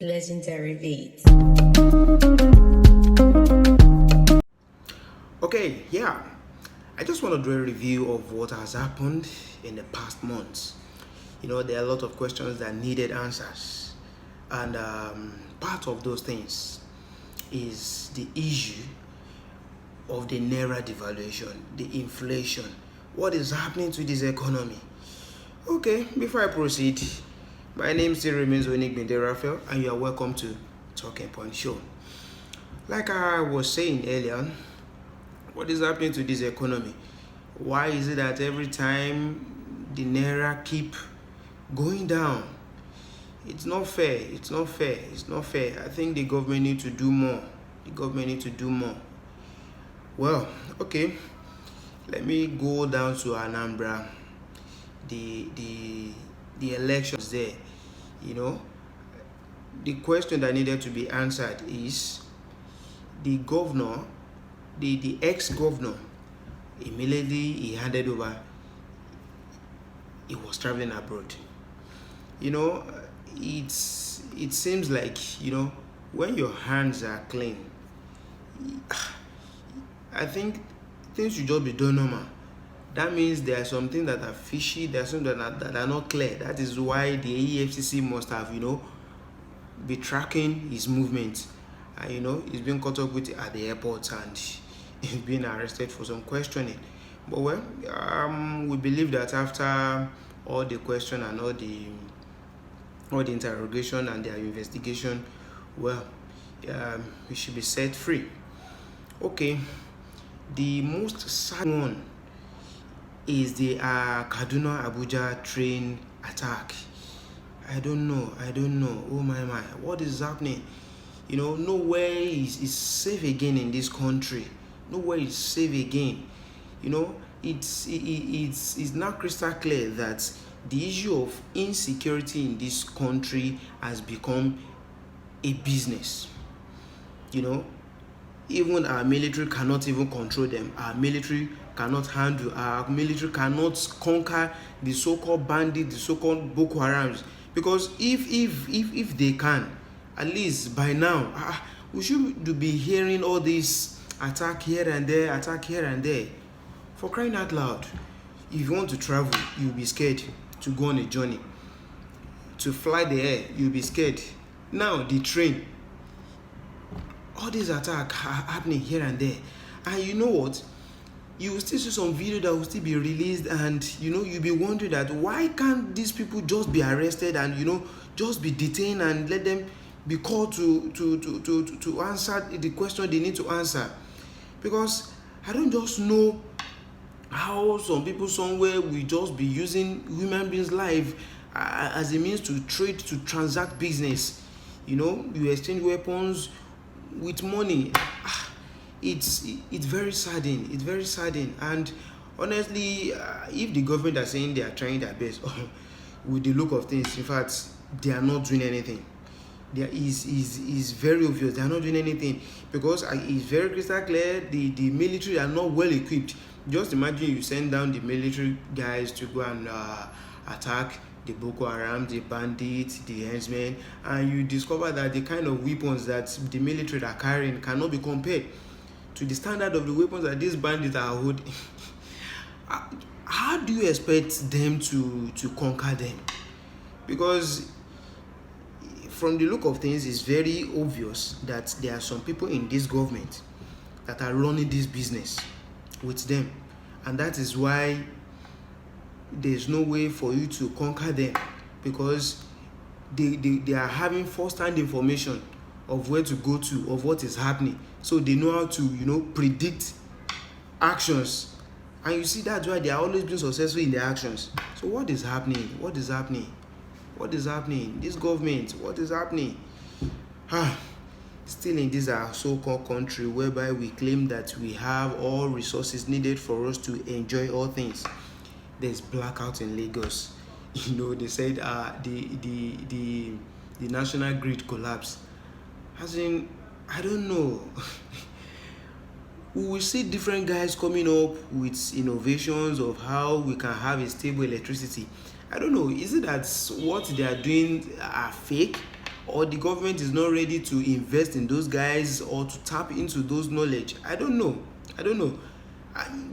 Legendary beats. Okay, yeah. I just want to do a review of what has happened in the past months. There are a lot of questions that needed answers, and part of those things is the issue of the Naira devaluation, the inflation. What is happening to this economy? Okay, before I proceed, my name still remains Onik Raphael, and you are welcome to Talking Point Show. Like I was saying earlier, what is happening to this economy? Why is it that every time the Naira keep going down? It's not fair. It's not fair. It's not fair. I think the government need to do more. The government need to do more. Well, okay. Let me go down to Anambra. The elections there. The question that needed to be answered is the governor, the ex-governor, immediately he handed over. He was traveling abroad. It seems like when your hands are clean, I think things should just be done normal. That means there are some things that are fishy, there are some that are not clear. That is why the EFCC must have be tracking his movements. And he's been caught up with at the airport and he's been arrested for some questioning. But we believe that after all the question and all the interrogation and their investigation, he should be set free. Okay, the most sad one is the Kaduna Abuja train attack. I don't know. Oh my, what is happening? Nowhere is safe again in this country. Nowhere is safe again. It's now crystal clear that the issue of insecurity in this country has become a business. Even our military cannot even control them. Our military cannot handle. Our military cannot conquer the so-called bandit, the so-called Boko Harams. Because if they can, at least by now, we should be hearing all this attack here and there. For crying out loud, if you want to travel, you'll be scared to go on a journey. To fly the air, you'll be scared. Now the train, all these attacks are happening here and there. And you know what? You will still see some video that will still be released, and you'll be wondering that why can't these people just be arrested and just be detained and let them be called to answer the question they need to answer. Because I don't just know how some people somewhere will just be using human beings' life as a means to trade, to transact business. You exchange weapons with money. It's very saddening. It's very saddening. And honestly, if the government are saying they are trying their best, with the look of things, in fact, they are not doing anything. There is very obvious they are not doing anything, because it's very crystal clear the military are not well equipped. Just imagine you send down the military guys to go and attack the Boko Haram, the Bandit, the henchmen, and you discover that the kind of weapons that the military are carrying cannot be compared to the standard of the weapons that these bandits are holding. How do you expect them to conquer them? Because from the look of things, it's very obvious that there are some people in this government that are running this business with them, and that is why there's no way for you to conquer them, because they are having first-hand information of where to go to, of what is happening, so they know how to predict actions, and you see that's why they are always being successful in their actions. So what is happening? This government, what is happening? Still in this our so-called country whereby we claim that we have all resources needed for us to enjoy all things. There's blackout in Lagos. They said the national grid collapsed. As in, I don't know. We will see different guys coming up with innovations of how we can have a stable electricity. I don't know. Is it that what they are doing are fake, or the government is not ready to invest in those guys or to tap into those knowledge. I don't know.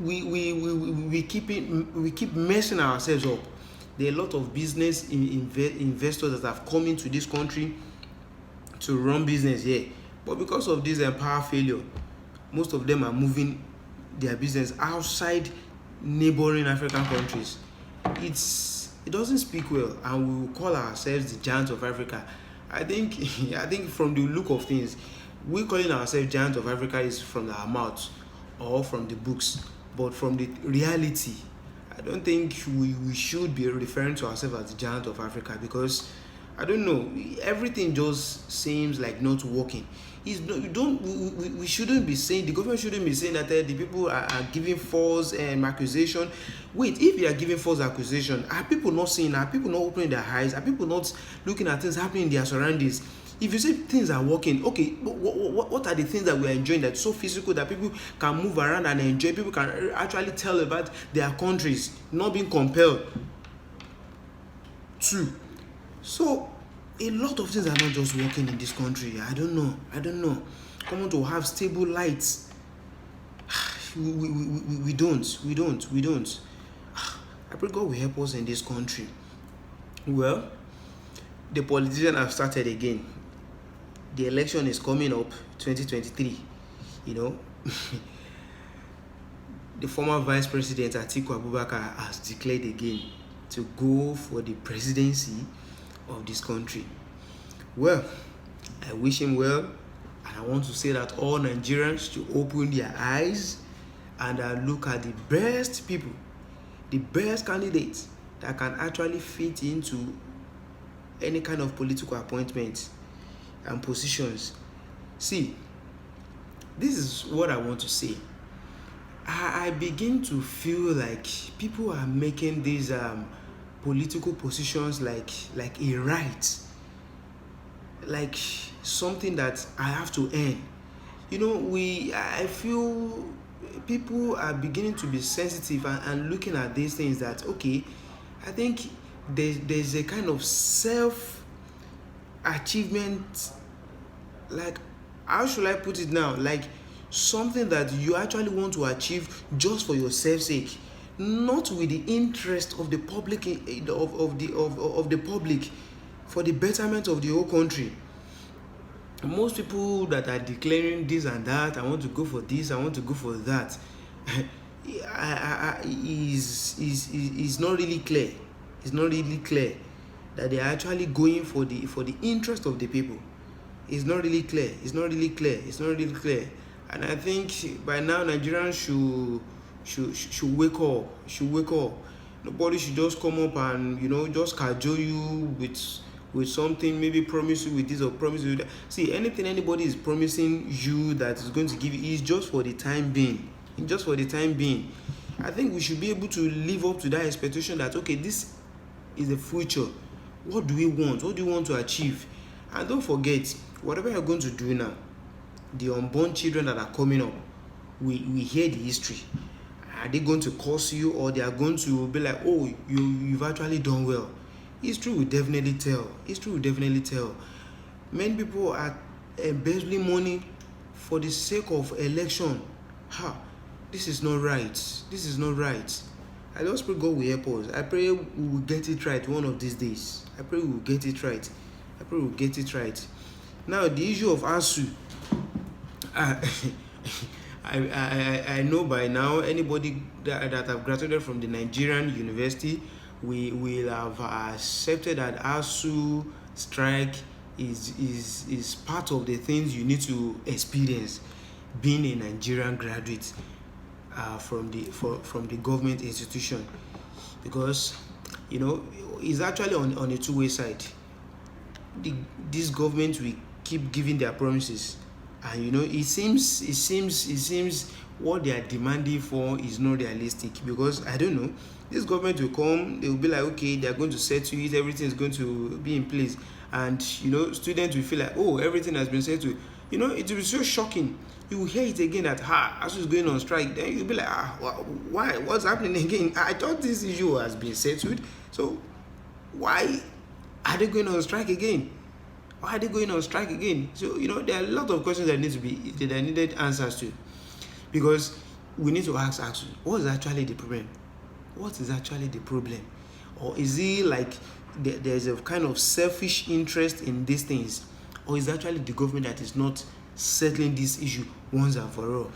We keep messing ourselves up. There are a lot of business investors that have come into this country to run business here, but because of this power failure, most of them are moving their business outside neighboring African countries. It doesn't speak well, and we will call ourselves the giants of Africa. I think from the look of things, we calling ourselves giants of Africa is from our mouth or from the books, but from the reality, I don't think we should be referring to ourselves as the giant of Africa, because I don't know, everything just seems like not working. We shouldn't be saying, the government shouldn't be saying that the people are giving false accusation. Wait, if you are giving false accusation, are people not seeing? Are people not opening their eyes? Are people not looking at things happening in their surroundings? If you say things are working, okay, what are the things that we are enjoying that's so physical that people can move around and enjoy? People can actually tell about their countries, not being compelled to. So a lot of things are not just working in this country. I don't know. Come to have stable lights. We don't. I pray God will help us in this country. Well, the politicians have started again. The election is coming up, 2023. The former Vice President Atiku has declared again to go for the presidency of this country. Well, I wish him well, and I want to say that all Nigerians should open their eyes and look at the best people, the best candidates that can actually fit into any kind of political appointments and positions. See, this is what I want to say. I begin to feel like people are making these political positions like a right, like something that I have to earn. I feel people are beginning to be sensitive and looking at these things that, okay, I think there's a kind of self achievement, like, how should I put it now, like something that you actually want to achieve just for yourself's sake, not with the interest of the public, of the public, for the betterment of the whole country. Most people that are declaring this and that, I want to go for this, I want to go for that, is not really clear. It's not really clear that they are actually going for the interest of the people. It's not really clear. And I think by now Nigerians should wake up. Nobody should just come up and just cajole you with something, maybe promise you with this or promise you that. See, anything anybody is promising you that is going to give you is just for the time being. I think we should be able to live up to that expectation that, okay, this is the future. What do we want? What do you want to achieve? And don't forget, whatever you're going to do now, the unborn children that are coming up, we hear the history. Are they going to curse you, or they are going to be like, oh, you've actually done well? History will definitely tell. Many people are embezzling money for the sake of election. This is not right. I just pray God will help us. I pray we will get it right one of these days. Now, the issue of ASU, I know by now anybody that have graduated from the Nigerian university will have accepted that ASU strike is part of the things you need to experience being a Nigerian graduate from the government institution, because it's actually on a two-way side. This government will keep giving their promises, and it seems what they are demanding for is not realistic, because I don't know, this government will come, they will be like, okay, they are going to settle it, everything is going to be in place, and students will feel like, oh, everything has been settled. It will be so shocking. You will hear it again that ASU is going on strike. Then you'll be like, why? What's happening again? I thought this issue has been settled, so why are they going on strike again? Why are they going on strike again? So, there are a lot of questions that needed answers to. Because we need to ask, what is actually the problem? What is actually the problem? Or is it like there's a kind of selfish interest in these things? Or is it actually the government that is not settling this issue once and for all?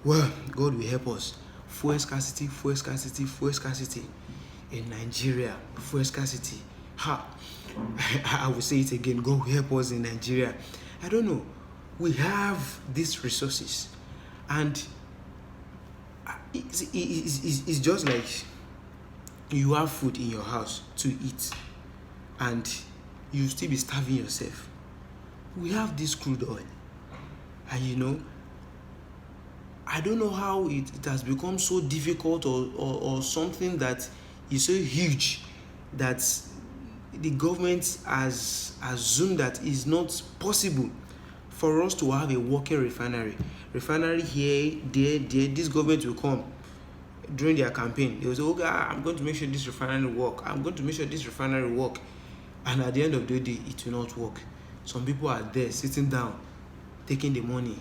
Well, God will help us. Fuel scarcity in Nigeria. Fuel scarcity. I will say it again. God will help us in Nigeria. I don't know. We have these resources, and it's just like you have food in your house to eat, and you still be starving yourself. We have this crude oil, and I don't know how it has become so difficult or something that is so huge that the government has assumed that it's not possible for us to have a working refinery. Refinery here, there, this government will come during their campaign. They will say, okay, I'm going to make sure this refinery work. I'm going to make sure this refinery work. And at the end of the day, it will not work. Some people are there sitting down, taking the money,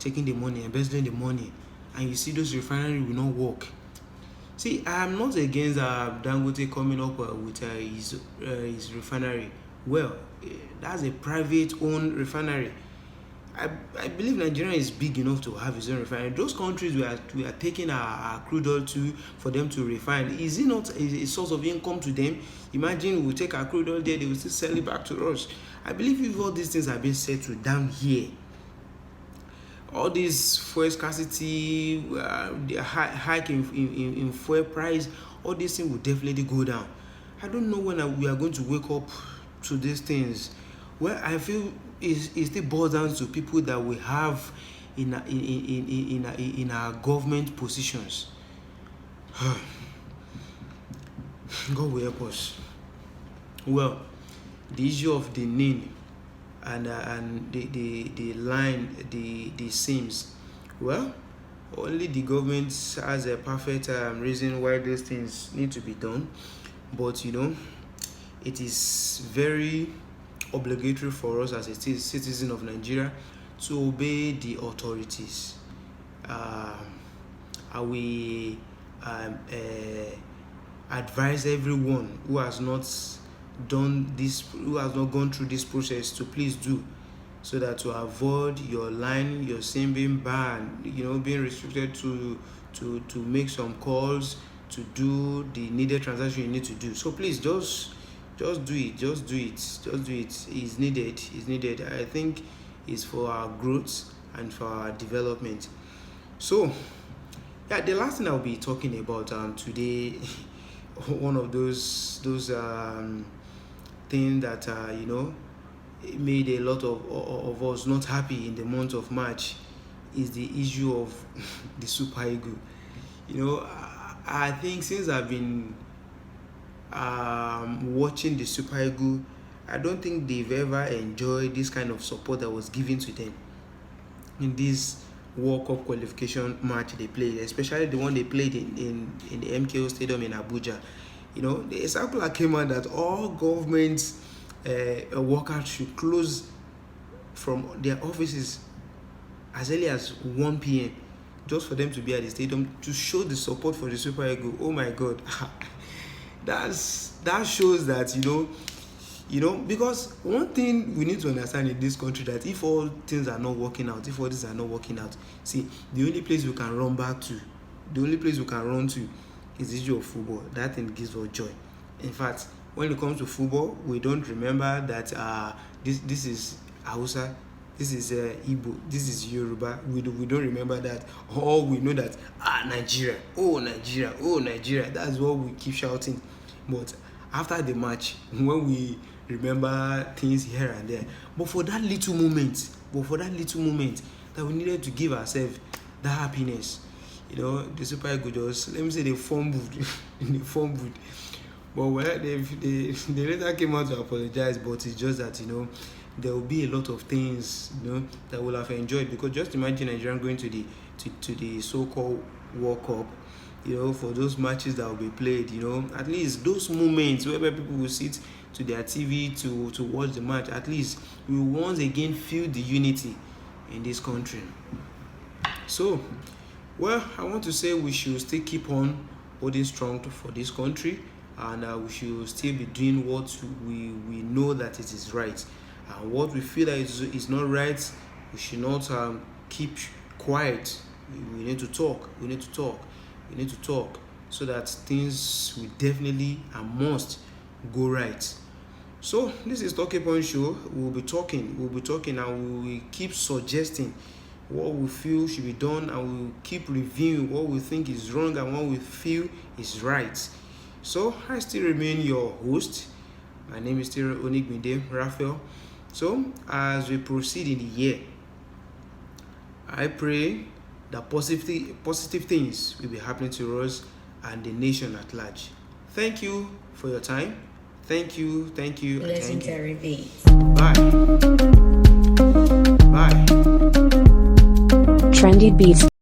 embezzling the money, and you see those refinery will not work. See, I am not against Dangote coming up with his refinery. Well, that's a private-owned refinery. I believe Nigeria is big enough to have its own refinery. Those countries we are taking our crude oil to for them to refine, is it not a source of income to them? Imagine we take our crude oil there, they will still sell it back to us. I believe if all these things are being settled down here, all this fuel scarcity, the hike in fuel price, all these things will definitely go down. I don't know when we are going to wake up to these things. Well, I feel it still boils down to people that we have in our government positions. God will help us. Well, the issue of the NIN and the line, the seams, well, only the government has a perfect reason why those things need to be done, but it is very obligatory for us as a citizen of Nigeria to obey the authorities. We advise everyone who has not gone through this process to please do, so that to avoid your line, your SIM being banned, being restricted to make some calls, to do the needed transaction you need to do. So please just do it. It's needed. I think it's for our growth and for our development. So yeah, the last thing I'll be talking about today, one of those things that it made a lot of us not happy in the month of March, is the issue of the Super Eagle. I think since I've been watching the Super Eagle, I don't think they've ever enjoyed this kind of support that was given to them in this World Cup qualification match they played, especially the one they played in the MKO Stadium in Abuja. The circular came out that all government workers should close from their offices as early as 1 p.m. just for them to be at the stadium to show the support for the Super Eagle. Oh my God. That shows that because one thing we need to understand in this country, that if all things are not working out, see, the only place we can run to is the issue of football. That thing gives us joy. In fact, when it comes to football, we don't remember that this is Hausa, this is Igbo, this is Yoruba. We don't remember that. All we know that Nigeria, oh Nigeria. That's what we keep shouting. But after the match, when we remember things here and there, but for that little moment that we needed to give ourselves that happiness, the Super Eagles just, let me say, they fumbled. But they later came out to apologize. But it's just that there will be a lot of things that we'll have enjoyed, because just imagine Nigeria going to the so-called World Cup. For those matches that will be played, at least those moments where people will sit to their TV to watch the match. At least we will once again feel the unity in this country. So, well, I want to say we should still keep on holding strong for this country, and we should still be doing what we know that it is right. And what we feel that is not right, we should not keep quiet. We need to talk. We need to talk. We need to talk so that things will definitely and must go right. So this is Talking Point Show. We'll be talking, and we will keep suggesting what we feel should be done, and we'll keep reviewing what we think is wrong and what we feel is right. So I still remain your host. My name is still Onigbinde Raphael. So as we proceed in the year, I pray that positive things will be happening to us and the nation at large. Thank you for your time. Thank you. Legendary beats. Bye. Bye. Trendy Beats.